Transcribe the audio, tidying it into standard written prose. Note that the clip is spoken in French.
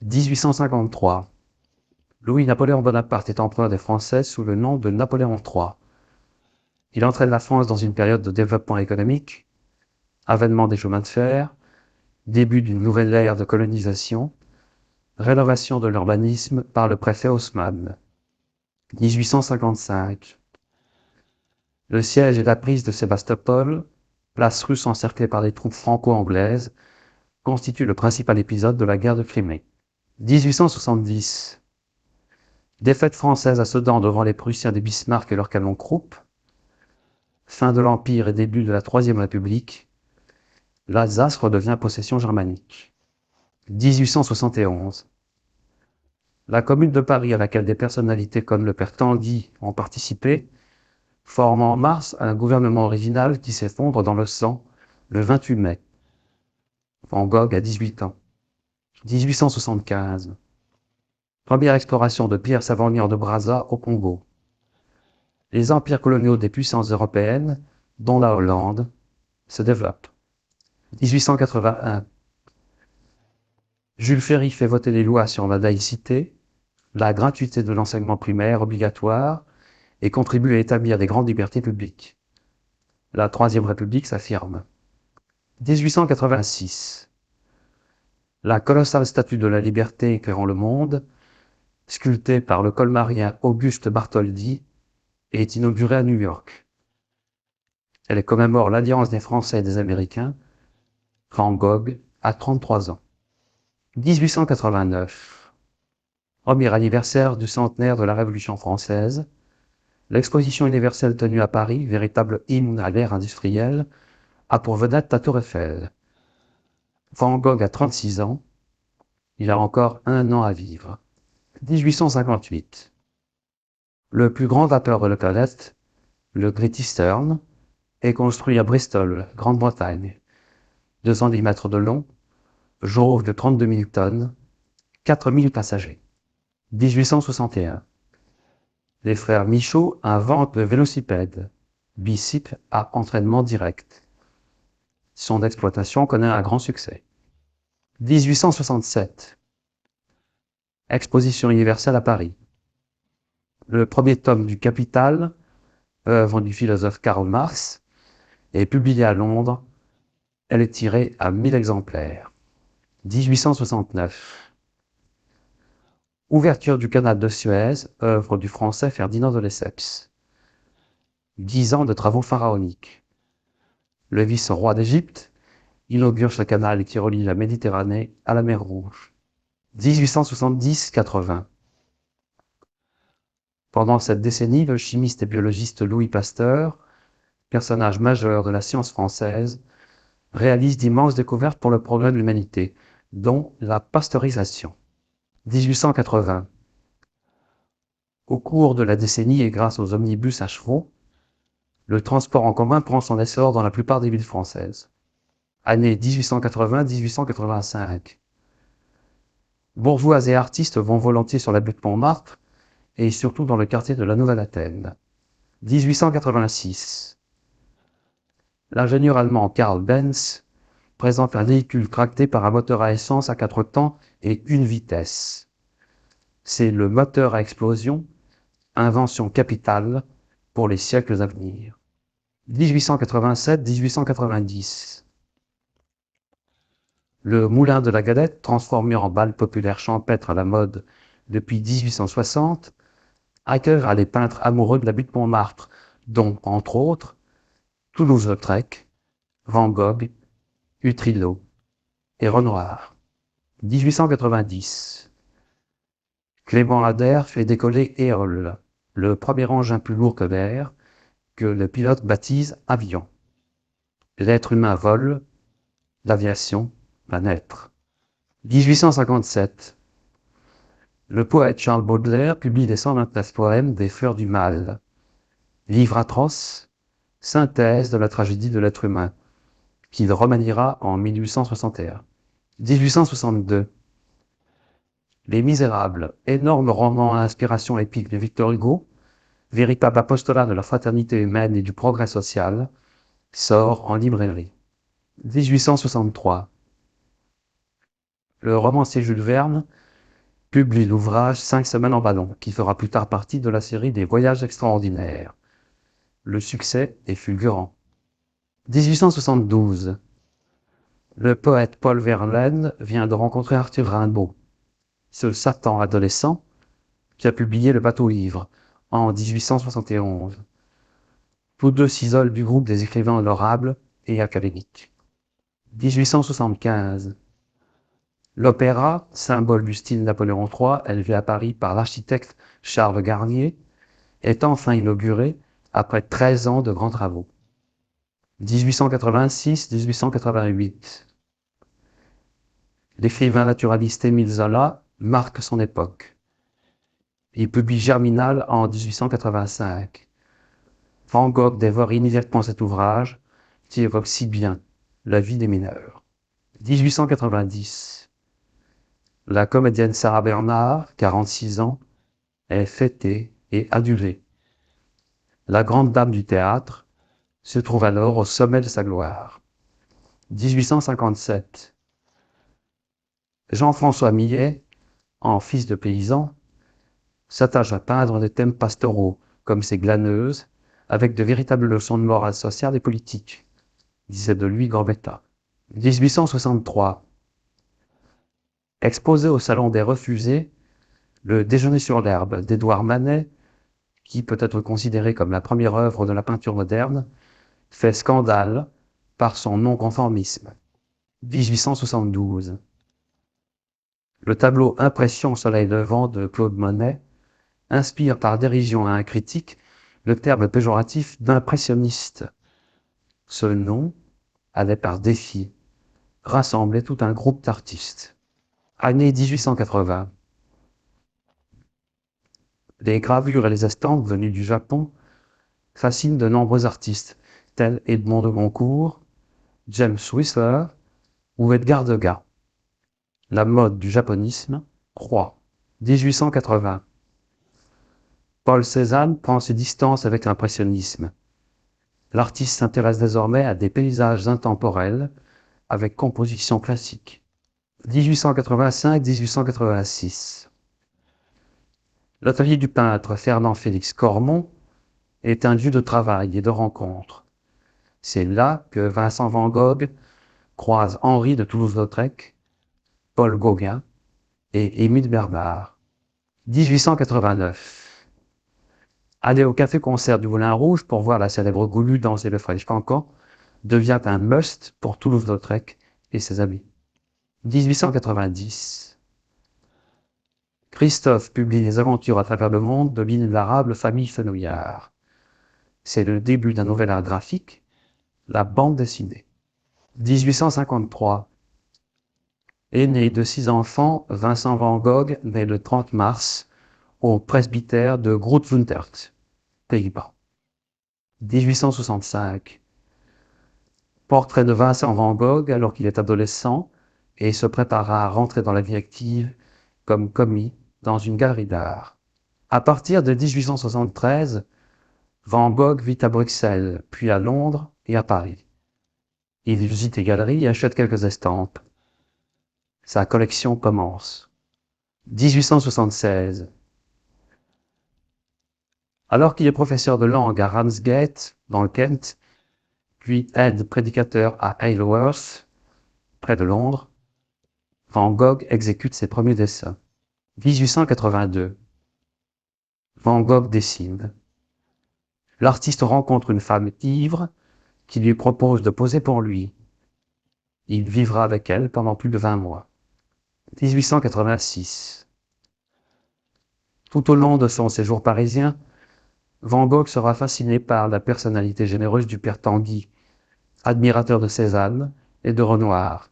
1853. Louis-Napoléon Bonaparte est empereur des Français sous le nom de Napoléon III. Il entraîne la France dans une période de développement économique, avènement des chemins de fer, début d'une nouvelle ère de colonisation, rénovation de l'urbanisme par le préfet Haussmann. 1855. Le siège et la prise de Sébastopol, place russe encerclée par les troupes franco-anglaises, constituent le principal épisode de la guerre de Crimée. 1870. Défaite française à Sedan devant les Prussiens de Bismarck et leurs canons Krupp. Fin de l'Empire et début de la Troisième République. L'Alsace redevient possession germanique. 1871. La Commune de Paris, à laquelle des personnalités comme le père Tanguy ont participé, forme en mars un gouvernement original qui s'effondre dans le sang le 28 mai. Van Gogh a 18 ans. 1875. Première exploration de Pierre Savonier de Brazza au Congo. Les empires coloniaux des puissances européennes, dont la Hollande, se développent. 1881. Jules Ferry fait voter les lois sur la laïcité, la gratuité de l'enseignement primaire obligatoire et contribue à établir des grandes libertés publiques. La Troisième République s'affirme. 1886. La colossale statue de la liberté éclairant le monde, sculptée par le colmarien Auguste Bartholdi, est inaugurée à New York. Elle commémore l'alliance des Français et des Américains. Van Gogh a 33 ans. 1889. Premier anniversaire du centenaire de la Révolution française. L'exposition universelle tenue à Paris, véritable hymne à l'ère industrielle, a pour vedette la Tour Eiffel. Van Gogh a 36 ans. Il a encore un an à vivre. 1858. Le plus grand vapeur de la planète, le Great Eastern, est construit à Bristol, Grande-Bretagne. 210 mètres de long, jauge de 32 000 tonnes, 4 000 passagers. 1861. Les frères Michaud inventent le vélocipède, bicycle à entraînement direct. Son exploitation connaît un grand succès. 1867. Exposition universelle à Paris. Le premier tome du Capital, œuvre du philosophe Karl Marx, est publié à Londres. Elle est tirée à 1000 exemplaires. 1869. Ouverture du canal de Suez, œuvre du français Ferdinand de Lesseps. 10 ans de travaux pharaoniques. Le vice-roi d'Égypte inaugure ce canal qui relie la Méditerranée à la mer Rouge. 1870-80. Pendant cette décennie, le chimiste et biologiste Louis Pasteur, personnage majeur de la science française, réalise d'immenses découvertes pour le progrès de l'humanité, dont la pasteurisation. 1880. Au cours de la décennie et grâce aux omnibus à chevaux, le transport en commun prend son essor dans la plupart des villes françaises. Année 1880-1885. Bourgeois et artistes vont volontiers sur la butte Montmartre et surtout dans le quartier de la Nouvelle-Athènes. 1886. L'ingénieur allemand Karl Benz présente un véhicule tracté par un moteur à essence à 4 temps et une vitesse. C'est le moteur à explosion, invention capitale pour les siècles à venir. 1887-1890. Le moulin de la Galette, transformé en bal populaire champêtre à la mode depuis 1860, accueillera les peintres amoureux de la butte Montmartre, dont, entre autres, Toulouse-Lautrec, Van Gogh, Utrillo et Renoir. 1890. Clément Ader fait décoller Éole, le premier engin plus lourd que l'air, que le pilote baptise avion. L'être humain vole, l'aviation va naître. 1857. Le poète Charles Baudelaire publie les 129 poèmes des Fleurs du Mal. Livre atroce, synthèse de la tragédie de l'être humain, qu'il remaniera en 1861. 1862. Les Misérables, énorme roman à inspiration épique de Victor Hugo, véritable apostolat de la fraternité humaine et du progrès social, sort en librairie. 1863. Le romancier Jules Verne publie l'ouvrage 5 semaines en ballon, qui fera plus tard partie de la série des Voyages extraordinaires. Le succès est fulgurant. 1872. Le poète Paul Verlaine vient de rencontrer Arthur Rimbaud, ce Satan adolescent qui a publié Le bateau ivre en 1871. Tous deux s'isolent du groupe des écrivains honorables et académiques. 1875. L'opéra, symbole du style Napoléon III, élevé à Paris par l'architecte Charles Garnier, est enfin inauguré après 13 ans de grands travaux. 1886-1888. L'écrivain naturaliste Émile Zola marque son époque. Il publie Germinal en 1885. Van Gogh dévore immédiatement cet ouvrage qui évoque si bien la vie des mineurs. 1890. La comédienne Sarah Bernard, 46 ans, est fêtée et adulée. La grande dame du théâtre se trouve alors au sommet de sa gloire. 1857. Jean-François Millet, en fils de paysan, s'attache à peindre des thèmes pastoraux, comme ces glaneuses, avec de véritables leçons de morale sociale et politique, disait de lui Gambetta. 1863. Exposé au Salon des Refusés, le Déjeuner sur l'herbe d'Édouard Manet, qui peut être considéré comme la première œuvre de la peinture moderne, fait scandale par son non-conformisme. 1872. Le tableau Impression au soleil levant de Claude Monet inspire par dérision à un critique le terme péjoratif d'impressionniste. Ce nom avait par défi rassemblé tout un groupe d'artistes. Année 1880. Les gravures et les estampes venues du Japon fascinent de nombreux artistes, tels Edmond de Goncourt, James Whistler ou Edgar Degas. La mode du japonisme croît. 1880. Paul Cézanne prend ses distances avec l'impressionnisme. L'artiste s'intéresse désormais à des paysages intemporels avec composition classique. 1885-1886. L'atelier du peintre Fernand Félix Cormon est un lieu de travail et de rencontre. C'est là que Vincent van Gogh croise Henri de Toulouse-Lautrec, Paul Gauguin et Émile Bernard. 1889. Aller au café-concert du Moulin Rouge pour voir la célèbre Goulue danser le French Cancan devient un must pour Toulouse-Lautrec et ses amis. 1890. Christophe publie les aventures à travers le monde de l'inénarrable famille Fenouillard. C'est le début d'un nouvel art graphique, la bande dessinée. 1853. Aîné de 6 enfants, Vincent van Gogh naît le 30 mars au presbytère de Grootvundert, Pays-Bas. 1865. Portrait de Vincent van Gogh alors qu'il est adolescent et se prépare à rentrer dans la vie active comme commis dans une galerie d'art. À partir de 1873, Van Gogh vit à Bruxelles, puis à Londres et à Paris. Il visite les galeries et achète quelques estampes. Sa collection commence. 1876. Alors qu'il est professeur de langue à Ramsgate, dans le Kent, puis aide-prédicateur à Isleworth, près de Londres, Van Gogh exécute ses premiers dessins. 1882. Van Gogh dessine. L'artiste rencontre une femme ivre qui lui propose de poser pour lui. Il vivra avec elle pendant plus de 20 mois. 1886. Tout au long de son séjour parisien, Van Gogh sera fasciné par la personnalité généreuse du père Tanguy, admirateur de Cézanne et de Renoir.